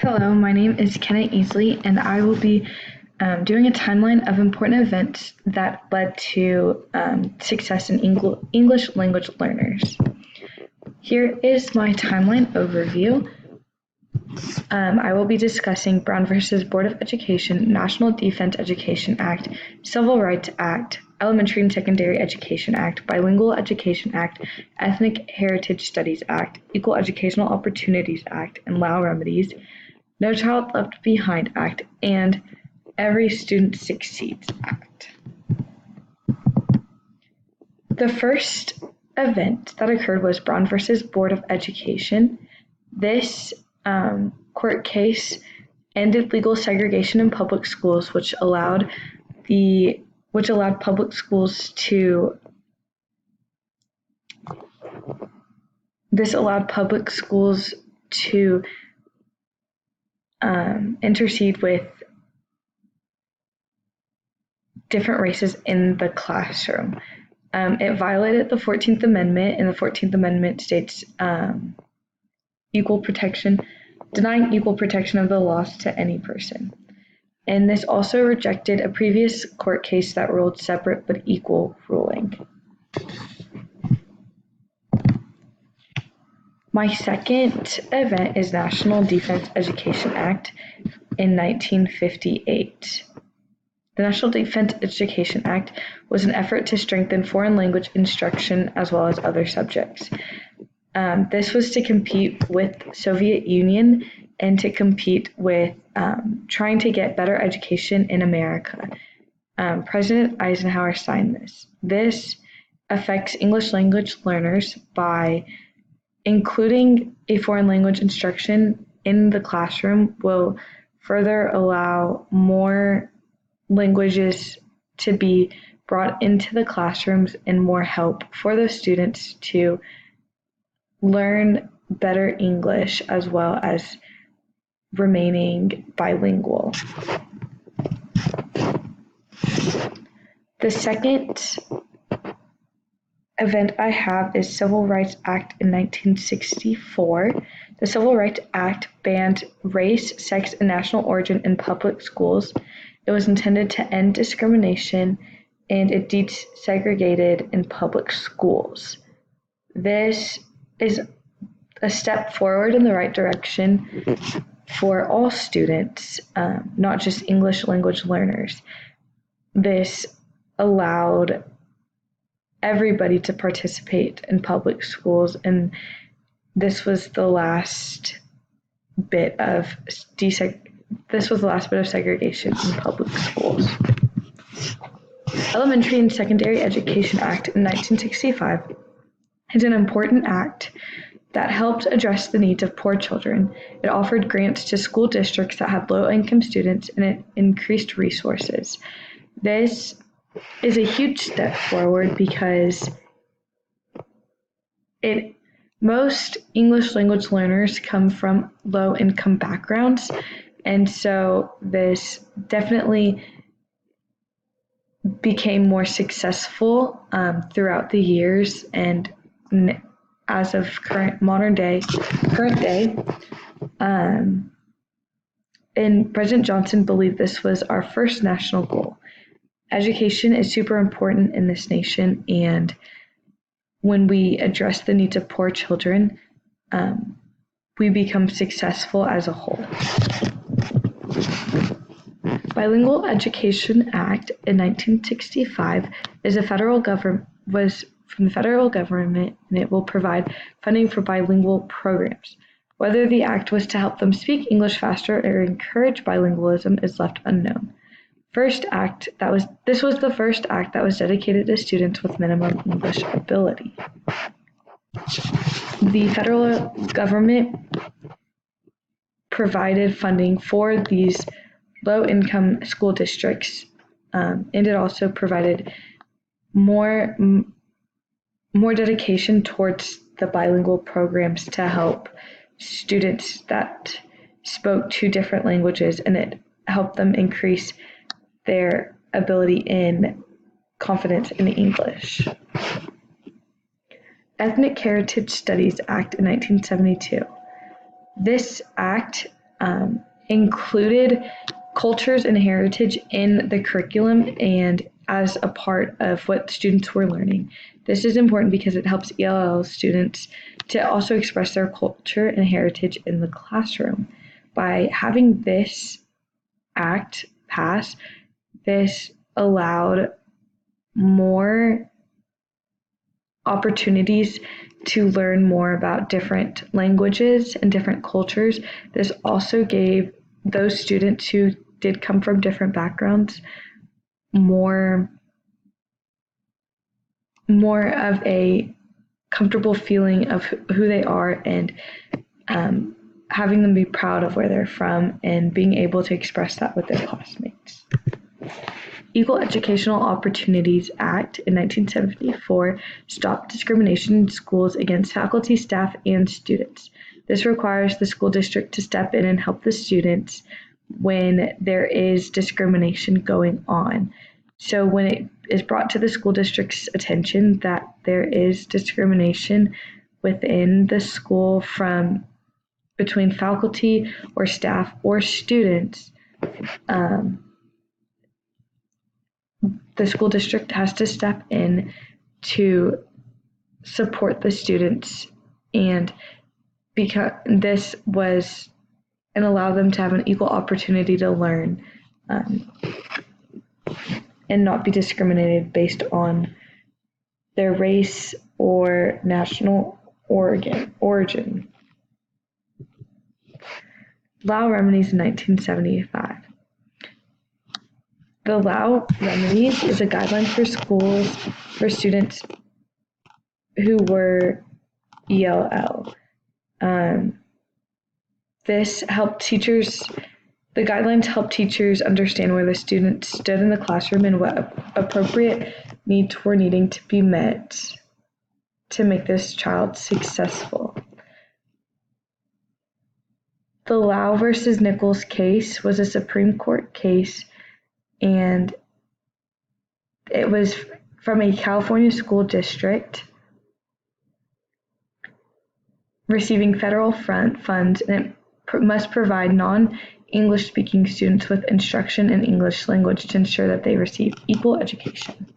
Hello, my name is Kenna Easley, and I will be doing a timeline of important events that led to success in English language learners. Here is my timeline overview. I will be discussing Brown versus Board of Education, National Defense Education Act, Civil Rights Act, Elementary and Secondary Education Act, Bilingual Education Act, Ethnic Heritage Studies Act, Equal Educational Opportunities Act, and Lao Remedies, No Child Left Behind Act, and Every Student Succeeds Act. The first event that occurred was Brown versus Board of Education. This court case ended legal segregation in public schools, which allowed public schools to intercede with different races in the classroom. It violated the 14th Amendment, and the 14th Amendment states denying equal protection of the laws to any person. And this also rejected a previous court case that ruled separate but equal ruling. My second event is National Defense Education Act in 1958. The National Defense Education Act was an effort to strengthen foreign language instruction as well as other subjects. This was to compete with Soviet Union and to compete with trying to get better education in America. President Eisenhower signed this. This affects English language learners by including a foreign language instruction in the classroom will further allow more languages to be brought into the classrooms and more help for those students to learn better English as well as remaining bilingual. The second event I have is Civil Rights Act in 1964. The Civil Rights Act banned race, sex, and national origin in public schools. It was intended to end discrimination, and it desegregated in public schools. This is a step forward in the right direction for all students, not just English language learners. This allowed everybody to participate in public schools, and this was the last bit of segregation in public schools. Elementary and Secondary Education Act in 1965 is an important act that helped address the needs of poor children. It offered grants to school districts that had low-income students, and it increased resources. This is a huge step forward because most English language learners come from low-income backgrounds, and so this definitely became more successful throughout the years, and as of current day, and President Johnson believed this was our first national goal. Education is super important in this nation, and when we address the needs of poor children, we become successful as a whole. Bilingual Education Act in 1965 was from the federal government, and it will provide funding for bilingual programs. Whether the act was to help them speak English faster or encourage bilingualism is left unknown. This was the first act that was dedicated to students with minimum English ability. The federal government provided funding for these low-income school districts, and it also provided more dedication towards the bilingual programs to help students that spoke two different languages, and it helped them increase their ability in confidence in English. Ethnic Heritage Studies Act in 1972. This act included cultures and heritage in the curriculum and as a part of what students were learning. This is important because it helps ELL students to also express their culture and heritage in the classroom. By having this act pass, this allowed more opportunities to learn more about different languages and different cultures. This also gave those students who did come from different backgrounds more of a comfortable feeling of who they are, and having them be proud of where they're from and being able to express that with their classmates. Equal Educational Opportunities Act in 1974 stopped discrimination in schools against faculty, staff, and students. This requires the school district to step in and help the students when there is discrimination going on. So when it is brought to the school district's attention that there is discrimination within the school from between faculty or staff or students, the school district has to step in to support the students, and because this was and allow them to have an equal opportunity to learn, and not be discriminated based on their race or national origin. Lau Remedies in 1975. The Lau Remedies is a guideline for schools for students who were ELL. The guidelines help teachers understand where the students stood in the classroom and what appropriate needs were needing to be met to make this child successful. The Lau versus Nichols case was a Supreme Court case, and it was from a California school district receiving federal funds, and it must provide non-English speaking students with instruction in English language to ensure that they receive equal education.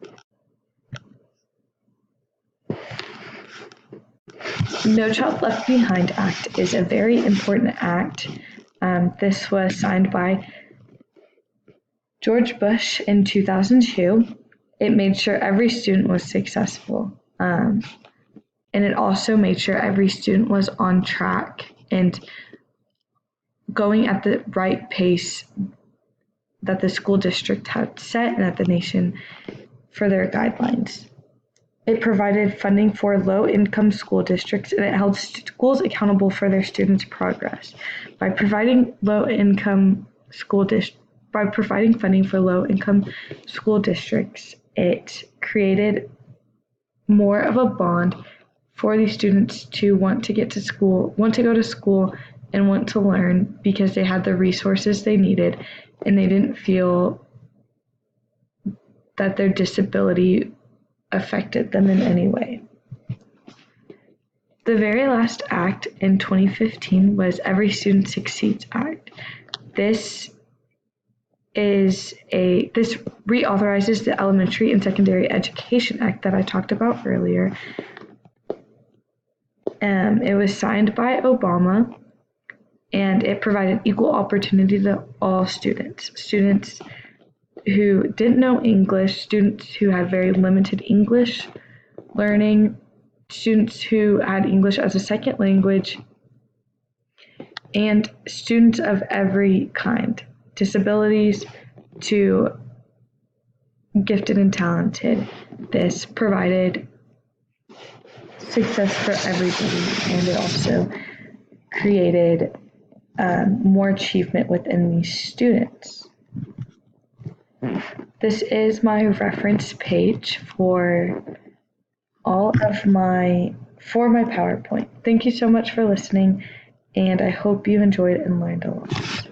No Child Left Behind Act is a very important act. This was signed by George Bush in 2002. It made sure every student was successful. And it also made sure every student was on track and going at the right pace that the school district had set and at the nation for their guidelines. It provided funding for low-income school districts, and it held schools accountable for their students' progress. By providing funding for low-income school districts, it created more of a bond for these students to want to go to school, and want to learn because they had the resources they needed, and they didn't feel that their disability affected them in any way. The very last act in 2015 was Every Student Succeeds Act. This reauthorizes the Elementary and Secondary Education Act that I talked about earlier. It was signed by Obama, and it provided equal opportunity to all students who didn't know English, students who had very limited English learning, students who had English as a second language, and students of every kind, disabilities to gifted and talented. This provided success for everybody, and it also created more achievement within these students. This is my reference page for my PowerPoint. Thank you so much for listening, and I hope you enjoyed and learned a lot.